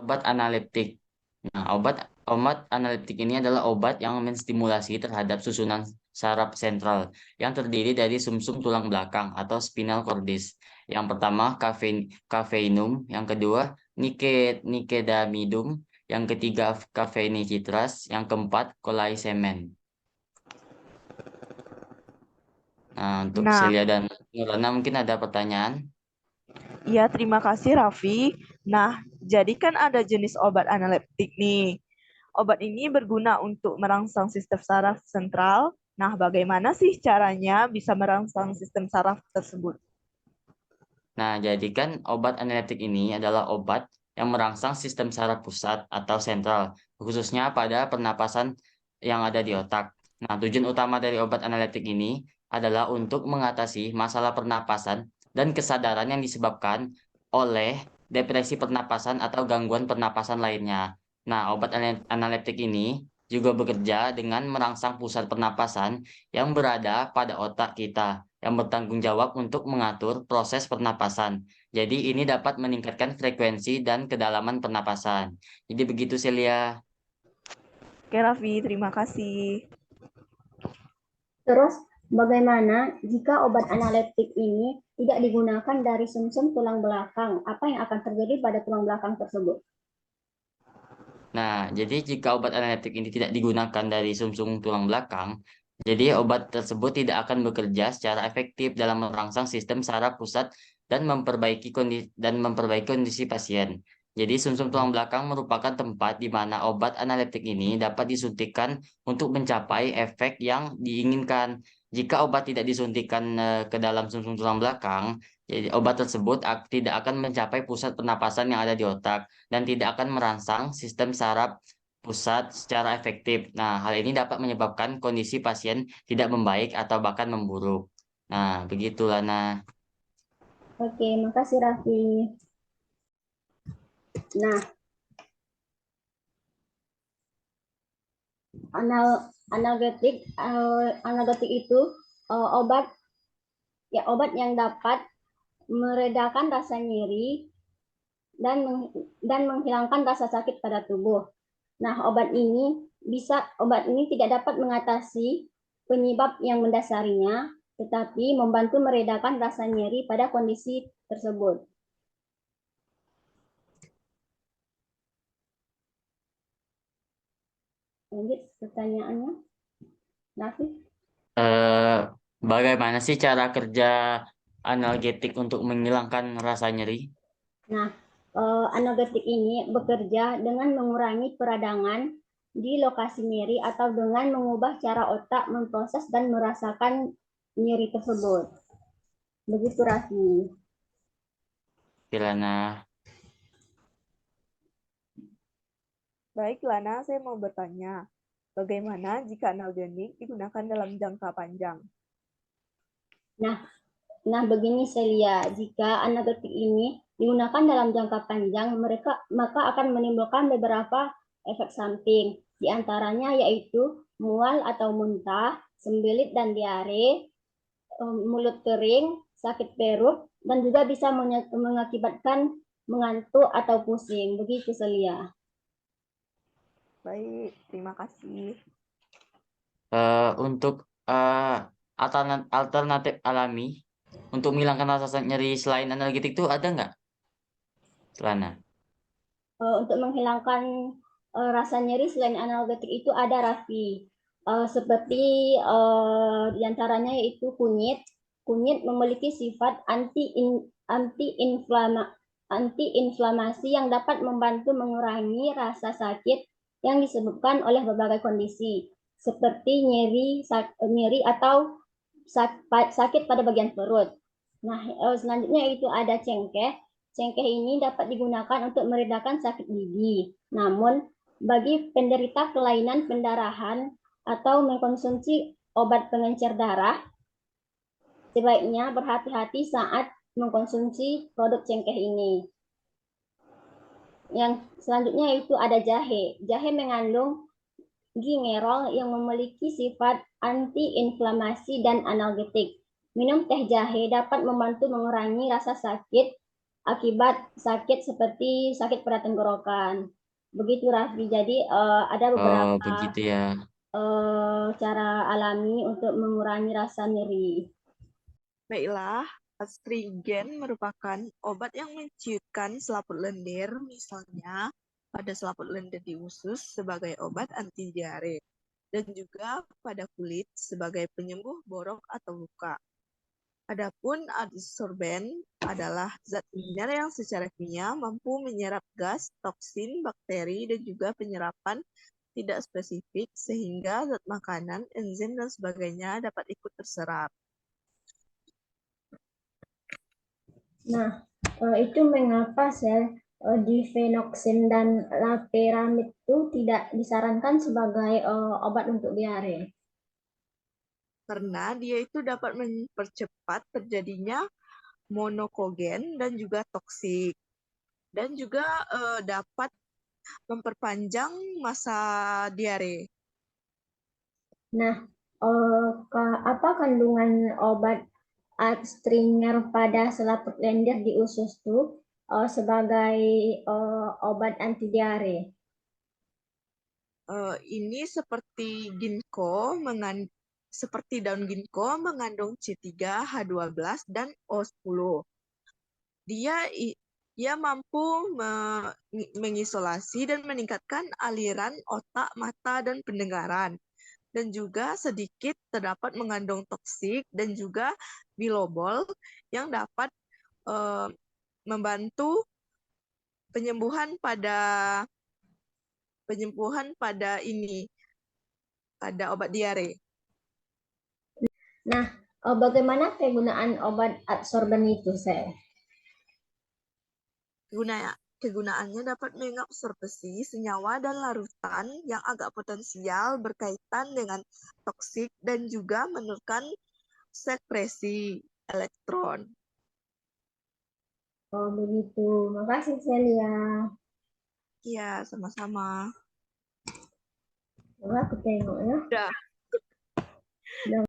obat analeptik. Nah, obat obat analeptik ini adalah obat yang menstimulasi terhadap susunan saraf sentral yang terdiri dari sumsum tulang belakang atau spinal cordis. Yang pertama kafeinum, yang kedua nikedamidum, yang ketiga kafeinicitras, yang keempat kolaisemen. Nah, untuk Nah, Celia dan Nurana mungkin ada pertanyaan. ya terima kasih Raffi. Nah, jadi kan ada jenis obat analeptik nih. Obat ini berguna untuk merangsang sistem saraf sentral. Nah, bagaimana sih caranya bisa merangsang sistem saraf tersebut? Nah, jadi kan obat analitik ini adalah obat yang merangsang sistem saraf pusat atau sentral, khususnya pada pernapasan yang ada di otak. Nah, tujuan utama dari obat analitik ini adalah untuk mengatasi masalah pernapasan dan kesadaran yang disebabkan oleh depresi pernapasan atau gangguan pernapasan lainnya. Nah, obat analitik ini juga bekerja dengan merangsang pusat pernapasan yang berada pada otak kita yang bertanggung jawab untuk mengatur proses pernapasan. Jadi ini dapat meningkatkan frekuensi dan kedalaman pernapasan. Jadi begitu Celia. Oke Raffi, terima kasih. Terus, bagaimana jika obat analeptik ini tidak digunakan dari sumsum tulang belakang? Apa yang akan terjadi pada tulang belakang tersebut? Nah, jadi jika obat analitik ini tidak digunakan dari sumsum tulang belakang, jadi obat tersebut tidak akan bekerja secara efektif dalam merangsang sistem saraf pusat dan memperbaiki kondisi pasien. Jadi sumsum tulang belakang merupakan tempat di mana obat analitik ini dapat disuntikkan untuk mencapai efek yang diinginkan. Jika obat tidak disuntikkan ke dalam sumsum tulang belakang, jadi obat tersebut tidak akan mencapai pusat pernapasan yang ada di otak dan tidak akan merangsang sistem saraf pusat secara efektif. Nah, hal ini dapat menyebabkan kondisi pasien tidak membaik atau bahkan memburuk. Nah, begitulah. Nah, Oke, makasih Raffi. Nah, anal analgetik itu obat obat yang dapat meredakan rasa nyeri dan menghilangkan rasa sakit pada tubuh. Nah, obat ini tidak dapat mengatasi penyebab yang mendasarinya, tetapi membantu meredakan rasa nyeri pada kondisi tersebut. Lanjut pertanyaannya, Raffi. eh, bagaimana sih cara kerja analgetik untuk menghilangkan rasa nyeri? Nah, analgetik ini bekerja dengan mengurangi peradangan di lokasi nyeri atau dengan mengubah cara otak memproses dan merasakan nyeri tersebut. Begitu, Raffi. Kirana. Baik Lana, saya mau bertanya. Bagaimana jika analgenik digunakan dalam jangka panjang? Nah, begini Celia, jika analgetik ini digunakan dalam jangka panjang, maka akan menimbulkan beberapa efek samping. Di antaranya yaitu mual atau muntah, sembelit dan diare, mulut kering, sakit perut, dan juga bisa mengakibatkan mengantuk atau pusing. Begitu Celia. Baik, terima kasih. Untuk alternatif alami untuk menghilangkan rasa nyeri selain analgetik itu ada nggak, Lana? Untuk menghilangkan rasa nyeri selain analgetik itu ada Raffi. Seperti diantaranya yaitu kunyit. Kunyit memiliki sifat anti-inflamasi yang dapat membantu mengurangi rasa sakit yang disebabkan oleh berbagai kondisi seperti nyeri atau sakit pada bagian perut. Nah, selanjutnya itu ada cengkeh. Cengkeh ini dapat digunakan untuk meredakan sakit gigi. Namun, bagi penderita kelainan pendarahan atau mengkonsumsi obat pengencer darah, sebaiknya berhati-hati saat mengkonsumsi produk cengkeh ini. Yang selanjutnya itu ada jahe. Jahe mengandung gingerol yang memiliki sifat antiinflamasi dan analgetik. Minum teh jahe dapat membantu mengurangi rasa sakit akibat sakit seperti sakit pada tenggorokan. Begitu Raffi. Jadi ada Oh, beberapa begitu ya. cara alami untuk mengurangi rasa nyeri. Baiklah, astringen merupakan obat yang menciutkan selaput lendir, misalnya pada selaput lendir di usus sebagai obat anti diare, dan juga pada kulit sebagai penyembuh borok atau luka. Adapun adsorben adalah zat kimia yang secara kimia mampu menyerap gas, toksin, bakteri, dan juga penyerapan tidak spesifik sehingga zat makanan, enzim, dan sebagainya dapat ikut terserap. Nah, itu mengapa sel difenoksin dan loperamid itu tidak disarankan sebagai obat untuk diare? Karena dia itu dapat mempercepat terjadinya monokogen dan juga toksik. Dan juga dapat memperpanjang masa diare. Nah, apa kandungan obat adstringer pada selaput lendir di usus itu sebagai obat anti diare? Ini seperti ginkgo seperti daun ginkgo mengandung C3H12 dan O10. Dia mampu mengisolasi dan meningkatkan aliran otak, mata, dan pendengaran. Dan juga sedikit terdapat mengandung toksik dan juga bilobol yang dapat membantu penyembuhan pada pada obat diare. Nah, bagaimana kegunaan obat adsorben itu, Sel? Kegunaannya dapat mengabsorbsi senyawa dan larutan yang agak potensial berkaitan dengan toksik dan juga menekan sekresi elektron. Oh, begitu. Makasih, Celia. Iya, sama-sama. Coba aku tengok ya. Udah. Udah